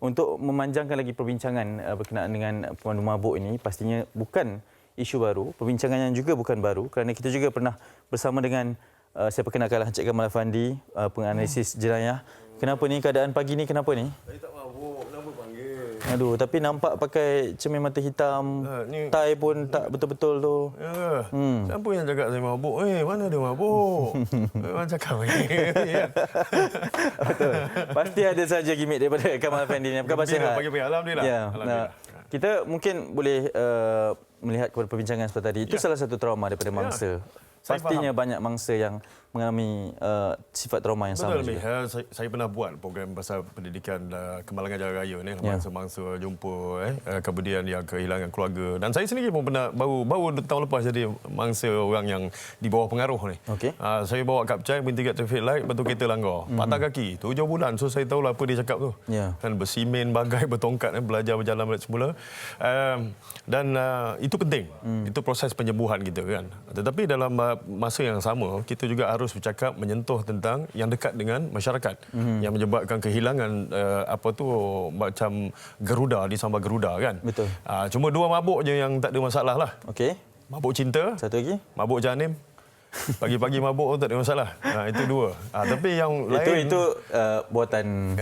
untuk memanjangkan lagi perbincangan berkenaan dengan pemandu mabuk ini, pastinya bukan isu baru, perbincangan yang juga bukan baru kerana kita juga pernah bersama dengan saya perkenalkan Encik Kamal Afandi, penganalisis jenayah. Kenapa ni keadaan pagi ni, kenapa ni? Saya tak mabuk, kenapa panggil? Aduh, tapi nampak pakai cermin mata hitam, tai pun tak betul-betul tu. Ya, siapa yang cakap saya mabuk? Mana dia mabuk? Orang cakap ni. Betul. Pasti ada saja gimmick daripada Kamal Afandi ni. Apa khabar, sihat? Pagi-pagi, alhamdulillah. Ya, Alhamdulillah. kita mungkin boleh melihat kepada perbincangan seperti tadi. Itu salah satu trauma daripada mangsa. Pastinya banyak mangsa yang mengalami sifat trauma yang sama Betul, juga. saya pernah buat program pasal pendidikan kemalangan jalan raya ni, mangsa-mangsa jumpa kemudian yang kehilangan keluarga, dan saya sendiri pun pernah baru tahun lepas jadi mangsa orang yang di bawah pengaruh ni. Okey. Saya bawa kapcai berhenti kat traffic light, betul kereta langgar, patah kaki 7 bulan. So saya tahulah apa dia cakap tu. Kan bersimen bagai bertongkat, belajar berjalan balik semula. Dan itu penting. Itu proses penyembuhan kita kan. Tetapi dalam masa yang sama kita juga harus bercakap menyentuh tentang yang dekat dengan masyarakat yang menyebabkan kehilangan macam Garuda di Sambal Garuda kan. Betul. Cuma 2 mabuk je yang tak ada masalah lah. Okey. Mabuk cinta, Satu lagi? mabuk janim. Pagi-pagi mabuk tak ada masalah. Itu 2. Tapi yang lain itu buatan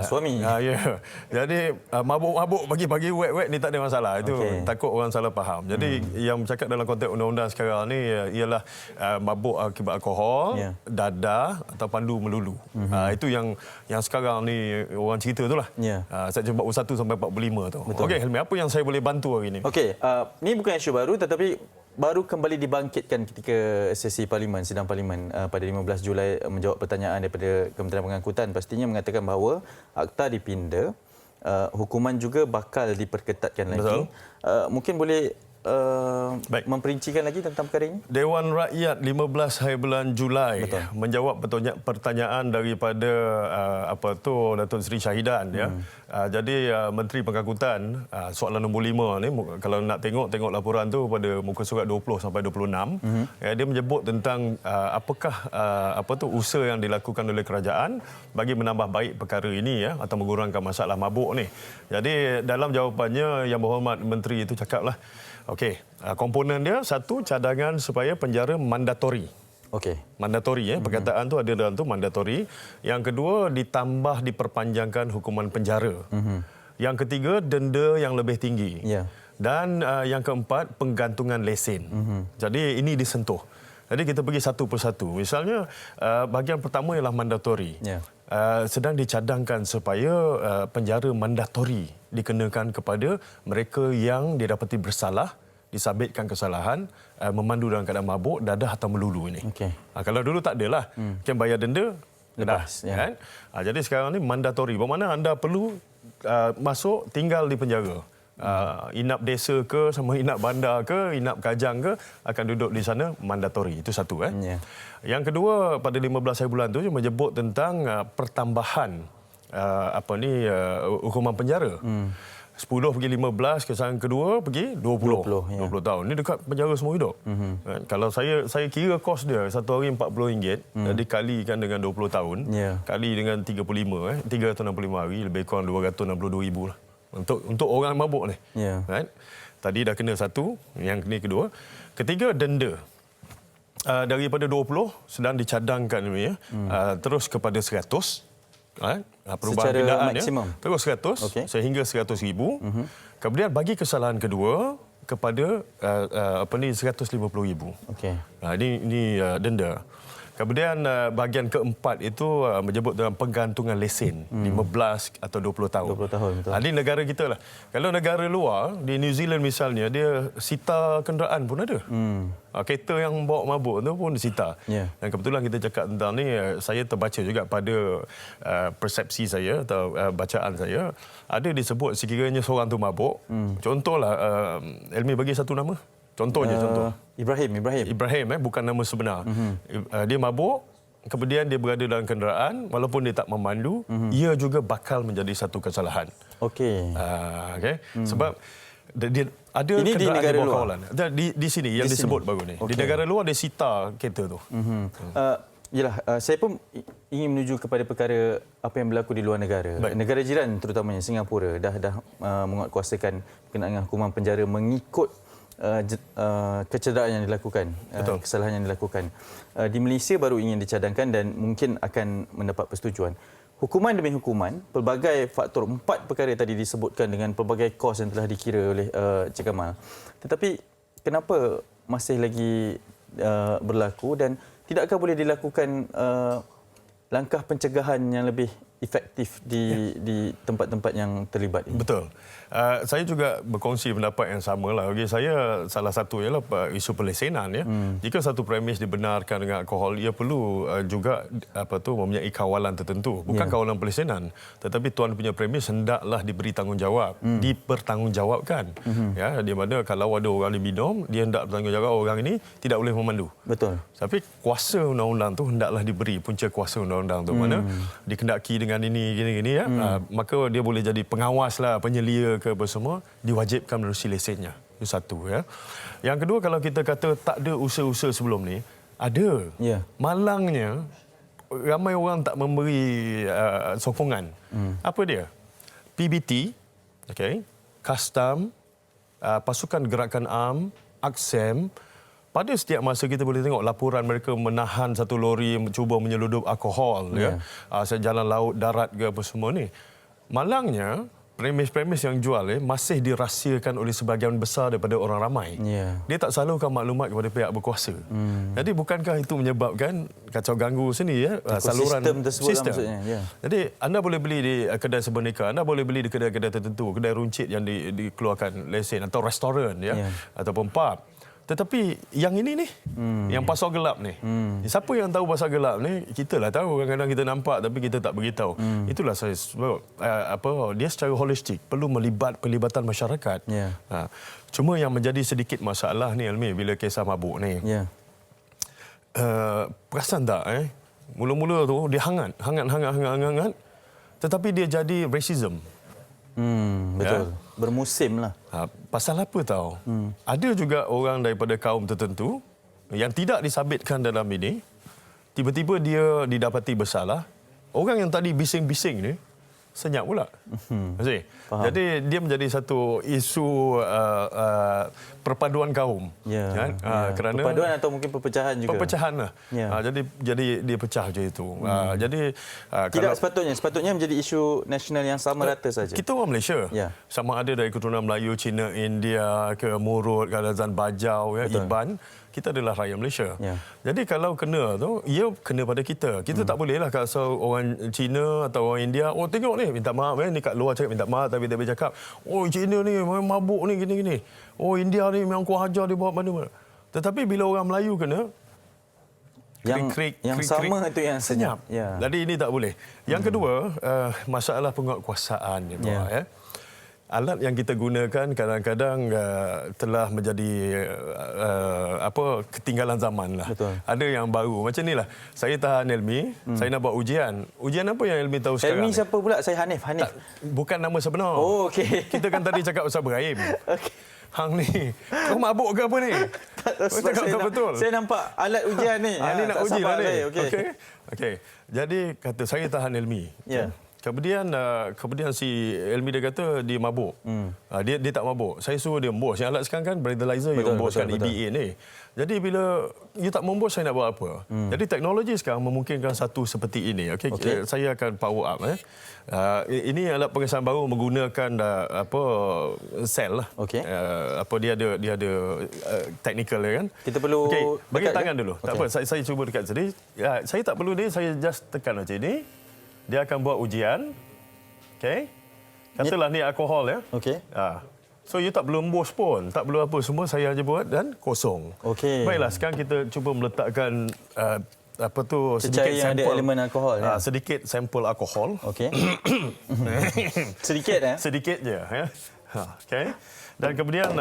suami. Ya. Jadi mabuk-mabuk pagi-pagi wet-wet ni tak ada masalah. Itu takut orang salah faham. Jadi yang bercakap dalam konteks undang-undang sekarang ni ialah mabuk akibat alkohol, dadah atau pandu melulu. Itu yang sekarang ni orang cerita itulah. Seksen 41 sampai 45 tu. Okey, Helmi, apa yang saya boleh bantu hari ini? Okey, ni bukan isu baru tetapi baru kembali dibangkitkan ketika sesi parlimen, sidang parlimen pada 15 Julai menjawab pertanyaan daripada Kementerian Pengangkutan, pastinya mengatakan bahawa akta dipinda, hukuman juga bakal diperketatkan lagi. Mungkin boleh memperincikan lagi tentang perkara ini? Dewan Rakyat 15 hari bulan Julai menjawab pertanyaan daripada Datuk Seri Syahidan ya. Jadi Menteri Pengangkutan, soalan nombor 5 ni, kalau nak tengok laporan tu pada muka surat 20 sampai 26, dia menyebut tentang apakah usaha yang dilakukan oleh kerajaan bagi menambah baik perkara ini ya, atau mengurangkan masalah mabuk ni. Jadi dalam jawapannya Yang Berhormat Menteri itu cakaplah, okey, komponen dia satu, cadangan supaya penjara mandatori. Okey. Mandatori ya, perkataan tu ada dalam tu mandatori. Yang kedua, ditambah diperpanjangkan hukuman penjara. Yang ketiga, denda yang lebih tinggi. Dan yang keempat, penggantungan lesen. Jadi ini disentuh. Jadi kita pergi satu persatu. Misalnya bahagian pertama ialah mandatori. Sedang dicadangkan supaya penjara mandatori dikenakan kepada mereka yang didapati bersalah, disabitkan kesalahan, memandu dalam keadaan mabuk, dadah atau melulu ini. Kalau dulu tak adalah, kan bayar denda, lepas. Kan? Jadi sekarang ni mandatori. Bermakna anda perlu masuk tinggal di penjara. Inap desa ke, sama inap bandar ke, inap kajang ke, akan duduk di sana mandatori. Itu satu. Yang kedua, pada 15 hari bulan tu menyebut tentang pertambahan hukuman penjara. 10 pergi 15, kesalahan kedua pergi 20 tahun. Ini dekat penjara semua hidup. Kalau saya kira kos dia satu hari RM40, dikalikan dengan 20 tahun, kali dengan 365 hari, lebih kurang 262,000 lah. Untuk orang mabuk ni. Right? Tadi dah kena satu, yang ini kedua. Ketiga, denda. Daripada 20 sedang dicadangkan ni, terus kepada 100. Perubahan pindaan maksimum. Terus 100 sehingga 100,000. Kemudian bagi kesalahan kedua kepada 150,000. Ini denda. Kemudian bahagian keempat itu menyebut dalam penggantungan lesen 15 atau 20 tahun. 20 tahun, betul. Ini negara kita lah. Kalau negara luar, di New Zealand misalnya, dia sita kenderaan pun ada. Kereta yang bawa mabuk tu pun disita. Dan kebetulan kita cakap tentang ni, saya terbaca juga pada persepsi saya atau bacaan saya, ada disebut sekiranya seorang tu mabuk. Contohlah, Elmi bagi satu nama. Contohnya, Ibrahim, bukan nama sebenar. Dia mabuk, kemudian dia berada dalam kenderaan, walaupun dia tak memandu, ia juga bakal menjadi satu kesalahan. Sebab dia ada ini di negara luar. Di sini yang disebut baru ni. Di negara luar dia sita kereta tu. Yalah, saya pun ingin menuju kepada perkara apa yang berlaku di luar negara. Baik. Negara jiran terutamanya Singapura dah menguatkuasakan berkenaan dengan hukuman penjara mengikut kecederaan yang dilakukan, kesalahan yang dilakukan. Di Malaysia baru ingin dicadangkan dan mungkin akan mendapat persetujuan. Hukuman demi hukuman, pelbagai faktor, 4 perkara tadi disebutkan dengan pelbagai kos yang telah dikira oleh Cik Kamal. Tetapi kenapa masih lagi berlaku dan tidakkah boleh dilakukan langkah pencegahan yang lebih efektif di tempat-tempat yang terlibat ini? Betul. Saya juga berkongsi pendapat yang sama lah. Bagi saya salah satu ialah isu pelesenan ya. Jika satu premis dibenarkan dengan alkohol, ia perlu juga mempunyai kawalan tertentu. Bukan kawalan pelesenan, tetapi tuan punya premis hendaklah diberi tanggungjawab, dipertanggungjawabkan. Ya, di mana kalau ada orang diminum, dia hendak bertanggungjawab orang ini tidak boleh memandu. Betul. Tapi kuasa undang-undang tu hendaklah diberi, punca kuasa undang-undang tu mana dikendaki dengan ini gini-gini ya, maka dia boleh jadi pengawas lah, penyelia ke apa semua, diwajibkan menerusi lesennya. Itu satu ya. Yang kedua, kalau kita kata tak ada usaha-usaha sebelum ni, ada. Ya. Malangnya ramai orang tak memberi sokongan. Apa dia? PBT, okey, Custom, Pasukan Gerakan Am, AKSEM. Pada setiap masa kita boleh tengok laporan mereka menahan satu lori cuba menyeludup alkohol ya. Jalan laut, darat ke apa semua ni. Malangnya premis-premis yang jual masih dirahsiakan oleh sebahagian besar daripada orang ramai. Dia tak salurkan maklumat kepada pihak berkuasa. Jadi bukankah itu menyebabkan kacau ganggu sini ya, saluran sistem. Jadi anda boleh beli di kedai sebenarnya, anda boleh beli di kedai-kedai tertentu, kedai runcit yang dikeluarkan lesen atau restoran ya, ataupun pub. Tetapi yang ini ni, yang pasar gelap ni, siapa yang tahu pasar gelap ni? Kita lah tahu, kadang-kadang kita nampak tapi kita tak beritahu. Itulah saya sebut, dia secara holistik perlu pelibatan masyarakat. Cuma yang menjadi sedikit masalah ni Elmi, bila kisah mabuk ni. Perasan tak mula-mula tu dia hangat, tetapi dia jadi racism. Betul. Bermusim lah. Pasal apa tahu? Ada juga orang daripada kaum tertentu yang tidak disabitkan dalam ini, tiba-tiba dia didapati bersalah. Orang yang tadi bising-bising ni senyap pula. Jadi dia menjadi satu isu perpaduan kaum. Kerana perpaduan atau mungkin perpecahan juga. Perpecahan lah. Jadi dia pecah je itu. Jadi tidak sepatutnya menjadi isu nasional yang sama rata saja. Kita orang Malaysia. Sama ada dari keturunan Melayu, Cina, India, ke Murut, Kadazan, Bajau, Iban. Kita adalah rakyat Malaysia. Jadi kalau kena tu, ia kena pada kita. Kita tak bolehlah kalau orang Cina atau orang India, oh tengok ni, minta maaf ni kat luar cakap minta maaf tapi tak boleh cakap, oh Cina ni mabuk ni gini-gini. Oh India ni memang kurang ajar dia bawa mana-mana. Tetapi bila orang Melayu kena, yang sama itu yang senyap. Jadi ini tak boleh. Yang kedua, masalah penguatkuasaan ni ya. Alat yang kita gunakan kadang-kadang telah menjadi ketinggalan zaman lah. Betul. Ada yang baru. Macam inilah. Saya tahan Elmi, saya nak buat ujian. Ujian apa yang Elmi tahu sekarang? Elmi siapa pula? Saya Hanif. Tak, bukan nama sebenar. Oh, okey. Kita kan tadi cakap pasal Ibrahim. Okey. Hang ni, kau mabuk ke apa ni? Tak betul. Saya nampak alat ujian ni. Ini nak uji lah ni. Okey. Jadi kata saya tahan Elmi. Kemudian si Elmi dia kata dia mabuk. Dia tak mabuk. Saya suruh dia embus. Yang alat sekarang kan breathalyzer yang embuskan EBA ni. Jadi bila dia tak membus, saya nak buat apa? Jadi teknologi sekarang memungkinkan satu seperti ini. Okay. Saya akan power up. Ini alat pengesahan baru menggunakan sel lah. Dia ada technical kan. Kita perlu bagi tangan dulu. Tak apa, saya cuba dekat sini. Saya tak perlu ni, saya just tekan macam ni. Dia akan buat ujian. Okey. Katalah ni alkohol ya. Okey. So you tak perlu embus pun, tak perlu apa, semua saya aja buat dan kosong. Okey. Baiklah, sekarang kita cuba meletakkan sedikit yang sampel ada elemen alkohol ya. Sedikit sampel alkohol. Okey. Sedikit Sedikit je ya. Okey. Dan kemudian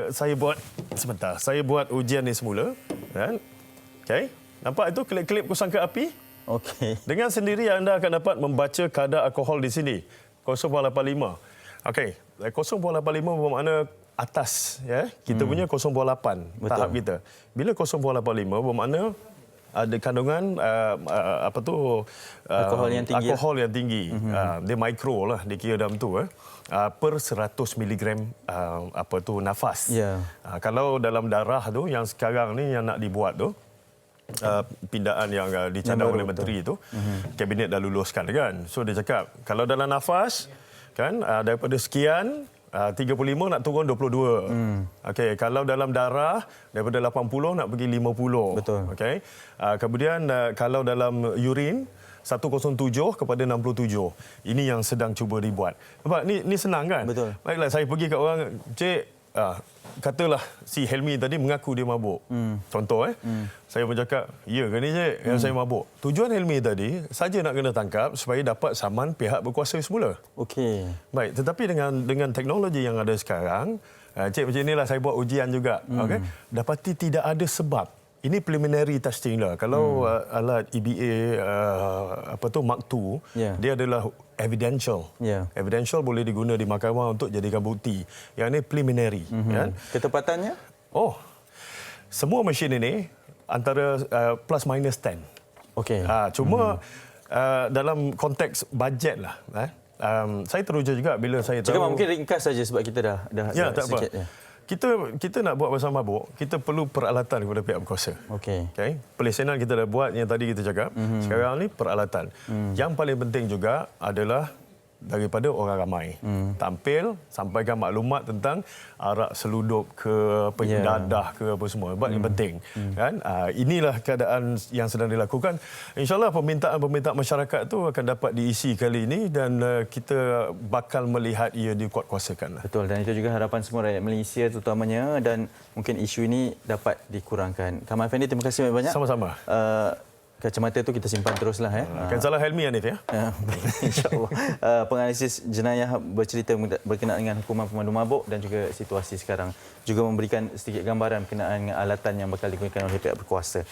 saya buat sebentar. Saya buat ujian ni semula kan. Okey. Nampak itu klip-klip kusangka api? Okey. Dengan sendiri anda akan dapat membaca kadar alkohol di sini. 0.85. Okey, 0.85 bermakna atas ya. Kita punya 0.8 tahap kita. Bila 0.85 bermakna ada kandungan alkohol yang tinggi. Dia mikro lah dikira dalam tu per 100 miligram nafas. Kalau dalam darah tu yang sekarang ni yang nak dibuat tu pindaan yang dicadang oleh menteri tu, kabinet dah luluskan kan. So dia cakap kalau dalam nafas kan daripada sekian 35 nak turun 22. Okey, kalau dalam darah daripada 80 nak pergi 50. Betul. Okey. Kemudian kalau dalam urin 107 kepada 67. Ini yang sedang cuba dibuat. Nampak ni senang kan? Betul. Baiklah saya pergi kat orang, "Cik, katalah si Helmi tadi mengaku dia mabuk." Contoh saya pun cakap, "Ya ke ni cik yang saya mabuk?" Tujuan Helmi tadi saja nak kena tangkap supaya dapat saman pihak berkuasa semula. Okey. Baik, tetapi dengan teknologi yang ada sekarang, cik macam inilah saya buat ujian juga. Okey. Dapati tidak ada sebab. Ini preliminary testing lah. Kalau alat EBA Mark II, dia adalah evidential. Evidential boleh diguna di mahkamah untuk jadikan bukti. Yang ini preliminary. Kan? Ketepatannya? Semua mesin ini antara plus minus 10. Okey. Cuma dalam konteks bajet lah. Saya teruja juga bila saya tahu. Mungkin ringkas saja sebab kita dah tak sikit. apa. Kita nak buat pasal mabuk, kita perlu peralatan kepada pihak berkuasa. Okey. Pelesenan kita dah buat yang tadi kita cakap. Sekarang ni peralatan. Yang paling penting juga adalah daripada orang ramai. Tampil, sampaikan maklumat tentang arak seludup ke, pendadah ke apa semua. Sebab yang penting. Kan? Inilah keadaan yang sedang dilakukan. InsyaAllah permintaan masyarakat itu akan dapat diisi kali ini dan kita bakal melihat ia dikuatkuasakan. Betul, dan itu juga harapan semua rakyat Malaysia terutamanya, dan mungkin isu ini dapat dikurangkan. Kamal Effendi, terima kasih banyak. Sama-sama. Kacamata itu kita simpan teruslah. Kan salah Helmi Hanif ya. InsyaAllah. Penganalisis jenayah bercerita berkenaan dengan hukuman pemandu mabuk dan juga situasi sekarang. Juga memberikan sedikit gambaran berkenaan dengan alatan yang bakal digunakan oleh pihak berkuasa.